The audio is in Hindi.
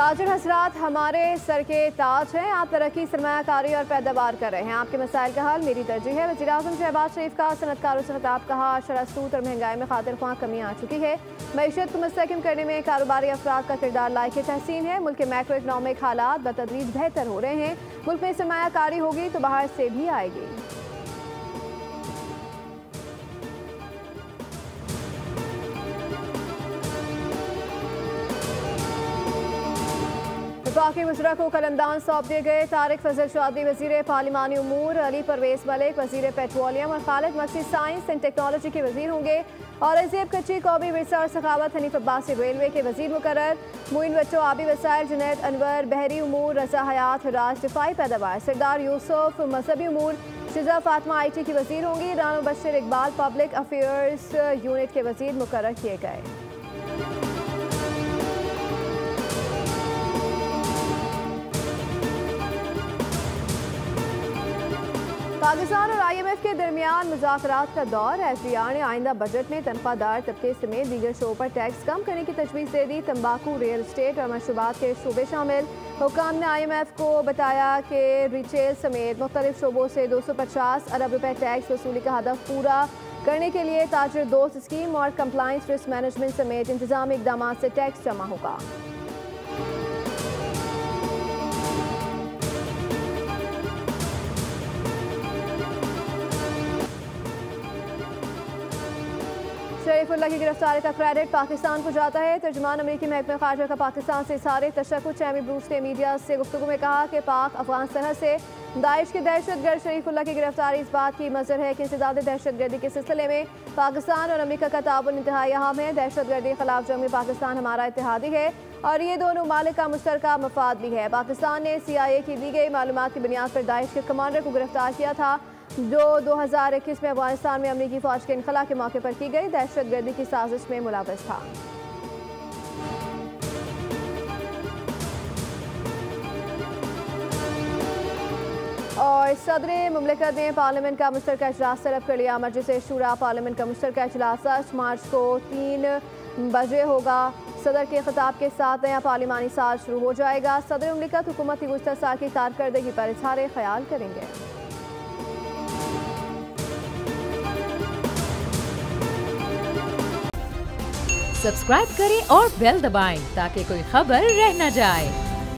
ताजिर हजरात, हमारे सर के ताज हैं। आप तरक्की, सरमायाकारी और पैदावार कर रहे हैं। आपके मसाइल का हल मेरी तरजीह है। वज़ीर-ए-आज़म शहबाज शरीफ का सनतकारों से खिताब। कहा, शरासूत और महंगाई में खातिर ख्वाह कमी आ चुकी है। मईशत को मुस्तहकम करने में कारोबारी अफराद का किरदार लायक तहसीन है। मुल्क के मैक्रो इकनॉमिक हालात बतदरीज बेहतर हो रहे हैं। मुल्क में सरमायाकारी होगी तो बाहर से भी आएगी। वफाकी वज़रा को कलमदान सौंप दिए गए। तारिक फजल चौधरी वज़ीर पार्लिमानी उमूर, अली परवेज मलिक वज़ीर पेट्रोलियम और Khalid Maksi science and technology के वज़ीर होंगे। औरंगजेब कच्ची, कौमी विरसा और सखावत हनीफ अब्बासी रेलवे के वज़ीर मुकर्रर। मुइन बच्चों आबी वसाइल जुनैद अनवर बहरी उमूर, रजा हयात राज दिफाई पैदावार, सरदार यूसुफ मजहबी उमूर, शिजा फातिमा IT की वज़ीर होंगी। Rana Bashir Iqbal public affairs unit के वज़ीर मुकर्रर किए गए। पाकिस्तान और IMF के दरमियान मुज़ाकरात का दौर। SDR ने आइंदा बजट में तनख्वाहदार तबके समेत दीगर शोबों पर टैक्स कम करने की तजवीज़ दे दी। तंबाकू, रियल एस्टेट और मशरूबात के शोबे शामिल। हुकाम ने IMF को बताया कि रिटेल समेत मुख्तलिफ शोबों से 250 अरब रुपए टैक्स वसूली का हदफ पूरा करने के लिए ताजिर दोस्त स्कीम और कंप्लाइंस रिस्क मैनेजमेंट समेत इंतजामी इकदाम से टैक्स जमा होगा। शरीफुल्लाह की गिरफ्तारी का क्रेडिट पाकिस्तान को जाता है। तर्जुमान अमेरिकी महकमा खारजा का पाकिस्तान से इज़हार तशक्कुक। चैमी ब्रूस ने मीडिया से गुफ्तगू में कहा कि पाक अफगान सरहद से दाइश के दहशतगर्द शरीफुल्लाह की गिरफ्तारी इस बात की मज़हर है कि इंसदाद दहशतगर्दी के सिलसिले में पाकिस्तान और अमेरिका का ताउन इंतहाई अहम है। दहशतगर्दी के खिलाफ जंग में पाकिस्तान हमारा इत्तेहादी है और ये दोनों मालिक का मुश्तरका मफाद भी है। पाकिस्तान ने CIA की दी गई मालूमात की बुनियाद पर दाइश के कमांडर को गिरफ्तार किया था, जो 2021 में अफगानिस्तान में अमेरिकी फौज के इनखला के मौके पर की गई दहशतगर्दी की साजिश में मुलव्वस था। और सदर मुमलिकत ने पार्लियामेंट का मुश्तरका इजलास तलब कर लिया। मजलिस शूरा पार्लियामेंट का मुश्तरका इजलास 8 मार्च को 3 बजे होगा। सदर के खिताब के साथ नया पार्लिमानी साल शुरू हो जाएगा। सदर मुमलिकत हुकूमत की गुज़श्ता साल की कारकर्दगी पर इज़हार ख्याल करेंगे। सब्सक्राइब करें और बेल दबाएं ताकि कोई खबर रह न जाए।